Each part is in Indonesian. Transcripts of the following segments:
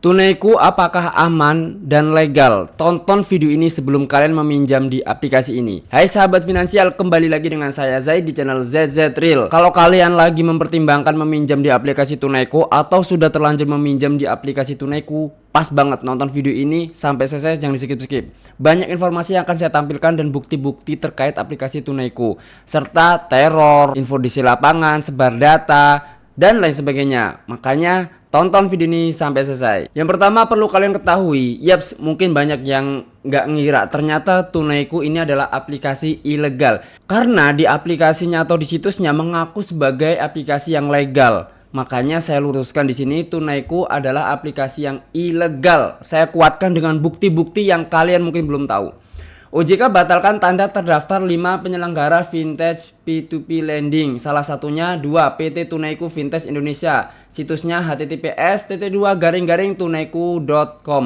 Tunaiku apakah aman dan legal? Tonton video ini sebelum kalian meminjam di aplikasi ini. Hai sahabat finansial, kembali lagi dengan saya Zaid di channel ZZ Real. Kalau kalian lagi mempertimbangkan meminjam di aplikasi Tunaiku atau sudah terlanjur meminjam di aplikasi Tunaiku, pas banget nonton video ini sampai selesai, jangan di skip-skip. Banyak informasi yang akan saya tampilkan dan bukti-bukti terkait aplikasi Tunaiku, serta teror, info di lapangan, sebar data, dan lain sebagainya. Makanya tonton video ini sampai selesai. Yang pertama perlu kalian ketahui, yaps, mungkin banyak yang nggak ngira ternyata Tunaiku ini adalah aplikasi ilegal. Karena di aplikasinya atau di situsnya mengaku sebagai aplikasi yang legal. Makanya saya luruskan di sini, Tunaiku adalah aplikasi yang ilegal. Saya kuatkan dengan bukti-bukti yang kalian mungkin belum tahu. OJK batalkan tanda terdaftar 5 penyelenggara vintage P2P lending. Salah satunya 2 PT Tunaiku Vintage Indonesia. Situsnya https://tunaiku.com.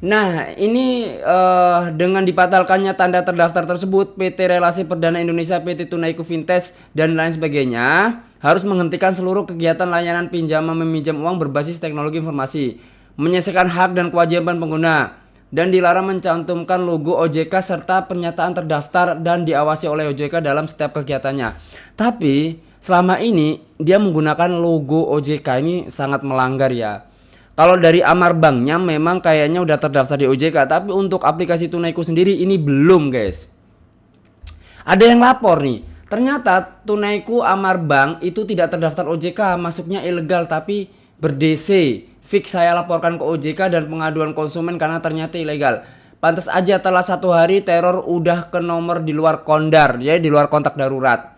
Nah, ini dengan dibatalkannya tanda terdaftar tersebut, PT Relasi Perdana Indonesia, PT Tunaiku Vintage, dan lain sebagainya harus menghentikan seluruh kegiatan layanan pinjaman meminjam uang berbasis teknologi informasi, menyelesaikan hak dan kewajiban pengguna, dan dilarang mencantumkan logo OJK serta pernyataan terdaftar dan diawasi oleh OJK dalam setiap kegiatannya. Tapi selama ini dia menggunakan logo OJK, ini sangat melanggar ya. Kalau dari Amar Banknya memang kayaknya udah terdaftar di OJK, tapi untuk aplikasi Tunaiku sendiri ini belum, guys. Ada yang lapor nih, ternyata Tunaiku Amar Bank itu tidak terdaftar OJK, masuknya ilegal tapi ber-DC. Fix saya laporkan ke OJK dan pengaduan konsumen karena ternyata ilegal. Pantas aja telah 1 hari teror udah ke nomor di luar kondar, ya, di luar kontak darurat.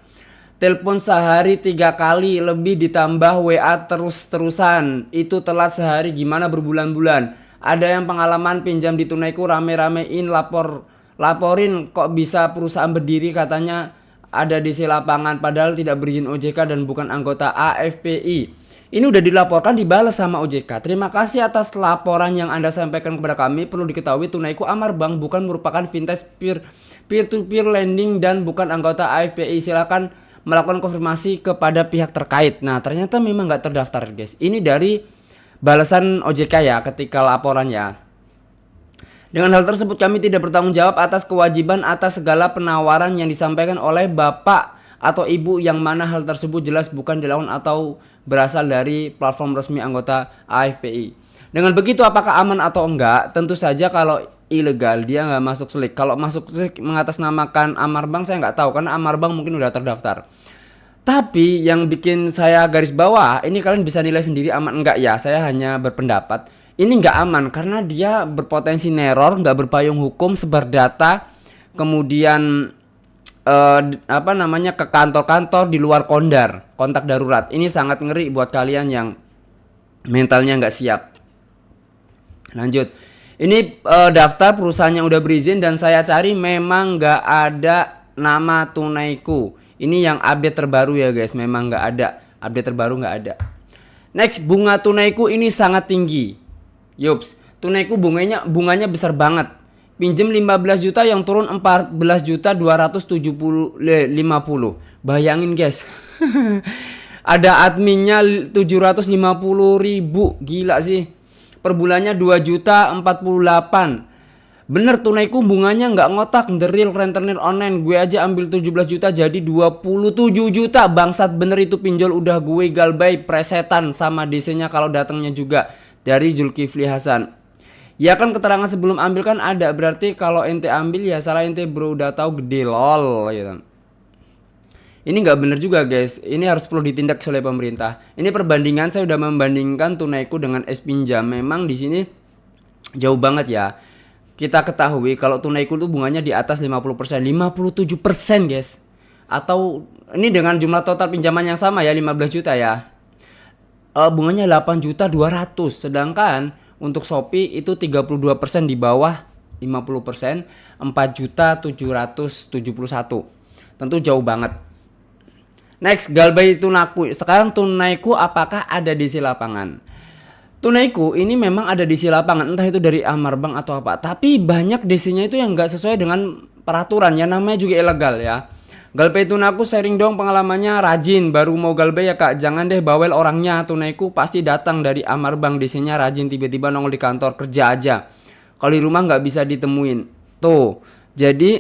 Telepon sehari 3 kali lebih ditambah WA terus-terusan. Itu telat sehari gimana berbulan-bulan. Ada yang pengalaman pinjam di Tunaiku rame-ramein laporin kok bisa perusahaan berdiri katanya ada DC lapangan padahal tidak berizin OJK dan bukan anggota AFPI. Ini udah dilaporkan, dibalas sama OJK. Terima kasih atas laporan yang Anda sampaikan kepada kami. Perlu diketahui Tunaiku Amar Bank bukan merupakan vintage peer-to-peer lending dan bukan anggota AFPI. Silakan melakukan konfirmasi kepada pihak terkait. Nah, ternyata memang nggak terdaftar, guys. Ini dari balasan OJK ya ketika laporannya. Dengan hal tersebut kami tidak bertanggung jawab atas kewajiban atas segala penawaran yang disampaikan oleh Bapak atau Ibu yang mana hal tersebut jelas bukan dilakukan atau berasal dari platform resmi anggota AFPI. Dengan begitu apakah aman atau enggak? Tentu saja kalau ilegal dia nggak masuk slick. Kalau masuk slick mengatasnamakan Amar Bank saya nggak tahu karena Amar Bank mungkin udah terdaftar. Tapi yang bikin saya garis bawah, ini kalian bisa nilai sendiri aman enggak ya. Saya hanya berpendapat ini nggak aman karena dia berpotensi neror, nggak berpayung hukum, sebar data, kemudian ke kantor-kantor di luar kontak darurat. Ini sangat ngeri buat kalian yang mentalnya nggak siap. Lanjut, ini daftar perusahaan yang udah berizin dan saya cari memang nggak ada nama Tunaiku. Ini yang update terbaru ya guys, memang nggak ada update terbaru, nggak ada. Next, bunga Tunaiku ini sangat tinggi. Yups, Tunaiku bunganya besar banget. Pinjem 15 juta yang turun 14 juta 250. Bayangin guys. Ada adminnya 750 ribu. Gila sih. Per bulannya 2 juta 48. Bener, Tunaiku bunganya nggak ngotak. The real rentenir online. Gue aja ambil 17 juta jadi 27 juta. Bangsat bener itu pinjol, udah gue galbay presetan sama DC-nya kalau datangnya juga dari Zulkifli Hasan. Ya kan keterangan sebelum ambil kan ada, berarti kalau ente ambil ya salah ente bro, udah tahu gede lol gitu. Ini nggak bener juga guys, ini harus perlu ditindak oleh pemerintah. Ini perbandingan, saya udah membandingkan Tunaiku dengan S-Pinjam. Memang di sini jauh banget ya. Kita ketahui kalau Tunaiku tuh bunganya di atas 50%, 57% guys. Atau ini dengan jumlah total pinjaman yang sama ya 15 juta ya. Bunganya 8 juta 200, sedangkan untuk Shopee itu 32% di bawah 50%, 4 juta 771. Tentu jauh banget. Next, galbay Tunaiku. Sekarang Tunaiku apakah ada di lapangan? Tunaiku ini memang ada di lapangan, entah itu dari Amar Bank atau apa. Tapi banyak DC-nya itu yang nggak sesuai dengan peraturan, ya namanya juga ilegal ya. Galpay Tunaku sharing dong pengalamannya, rajin baru mau galpay ya kak, jangan deh bawel orangnya. Tunaiku pasti datang dari Amar Bank, DC-nya rajin, tiba-tiba nongol di kantor kerja aja. Kalau di rumah nggak bisa ditemuin. Tuh, jadi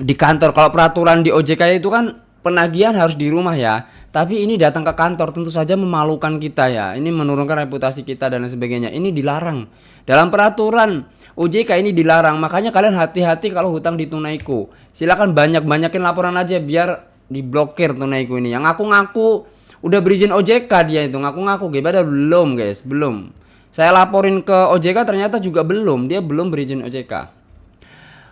di kantor, kalau peraturan di OJK itu kan penagihan harus di rumah ya. Tapi ini datang ke kantor tentu saja memalukan kita ya. Ini menurunkan reputasi kita dan lain sebagainya. Ini dilarang. Dalam peraturan OJK ini dilarang. Makanya kalian hati-hati kalau hutang di Tunaiku. Silakan banyak-banyakin laporan aja biar diblokir Tunaiku ini. Yang ngaku-ngaku udah berizin OJK, dia itu ngaku-ngaku, padahal belum guys, belum. Saya laporin ke OJK ternyata juga belum, dia belum berizin OJK.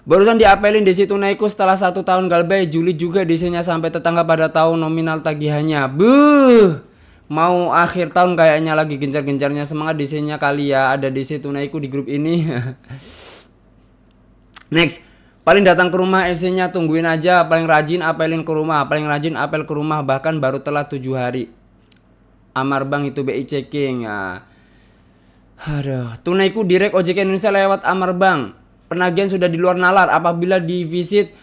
Barusan diapelin DC Tunaiku setelah 1 tahun galbay, Juli juga DC-nya sampai tetangga pada tahu nominal tagihannya. Buh, mau akhir tahun kayaknya lagi gencar-gencarnya, semangat DC-nya kali ya, ada DC Tunaiku di grup ini. Next, paling datang ke rumah FC-nya, tungguin aja, paling rajin apelin ke rumah, paling rajin apel ke rumah, bahkan baru telat 7 hari. Amar Bank itu BI checking ya. Aduh, Tunaiku direct OJK Indonesia lewat Amar Bank. Penagihan sudah di luar nalar apabila divisit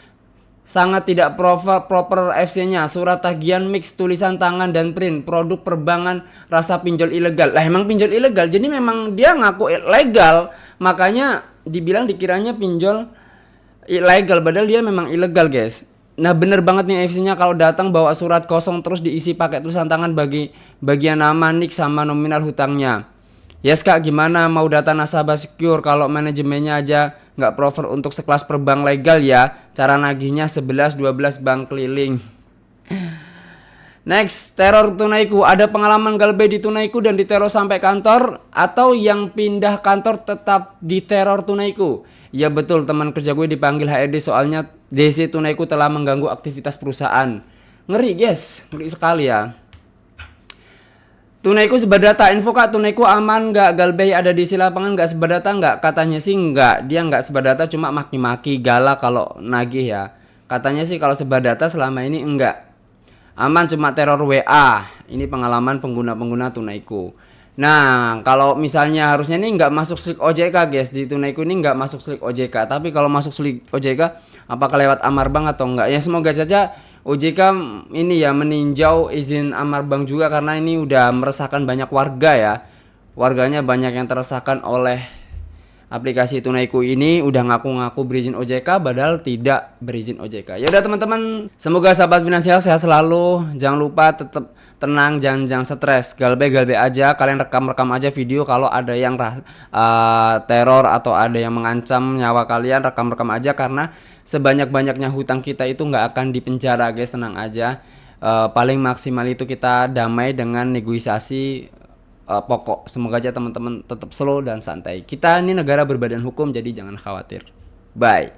sangat tidak proper FC-nya. Surat tagihan mix tulisan tangan dan print. Produk perbankan rasa pinjol ilegal. Lah emang pinjol ilegal. Jadi memang dia ngaku legal. Makanya dibilang dikiranya pinjol ilegal, padahal dia memang ilegal, guys. Nah, bener banget nih FC-nya kalau datang bawa surat kosong terus diisi pakai tulisan tangan bagi bagian nama, nik sama nominal hutangnya. Yes kak, gimana mau data nasabah secure kalau manajemennya aja nggak proper untuk sekelas perbank legal ya. Cara nagihnya 11-12 bank keliling. Next, teror Tunaiku. Ada pengalaman galbay di Tunaiku dan diteror sampai kantor, atau yang pindah kantor tetap diteror Tunaiku? Ya betul, teman kerja gue dipanggil HRD soalnya DC Tunaiku telah mengganggu aktivitas perusahaan. Ngeri guys, ngeri sekali ya. Tunaiku seberdata, info kak, Tunaiku aman nggak? Galbay ada di lapangan nggak seberdata nggak? Katanya sih nggak, dia nggak seberdata, cuma maki-maki galak kalau nagih ya. Katanya sih kalau seberdata selama ini enggak. Aman, cuma teror WA. Ini pengalaman pengguna-pengguna Tunaiku. Nah, kalau misalnya harusnya ini nggak masuk slik OJK guys, di Tunaiku ini nggak masuk slik OJK. Tapi kalau masuk slik OJK, apakah lewat Amar Bank atau enggak? Ya semoga saja OJK ini ya meninjau izin Amar Bank juga, karena ini udah meresahkan banyak warga ya. Warganya banyak yang teresahkan oleh aplikasi Tunaiku ini, udah ngaku-ngaku berizin OJK padahal tidak berizin OJK. Ya udah teman-teman, semoga sahabat finansial sehat selalu. Jangan lupa tetap tenang, jangan stres. Galbay aja, kalian rekam aja video kalau ada yang teror atau ada yang mengancam nyawa kalian, rekam aja, karena sebanyak-banyaknya hutang kita itu nggak akan dipenjara guys, tenang aja. Paling maksimal itu kita damai dengan negosiasi pokok. Semoga aja teman-teman tetap slow dan santai. Kita ini negara berbadan hukum, jadi jangan khawatir. Bye.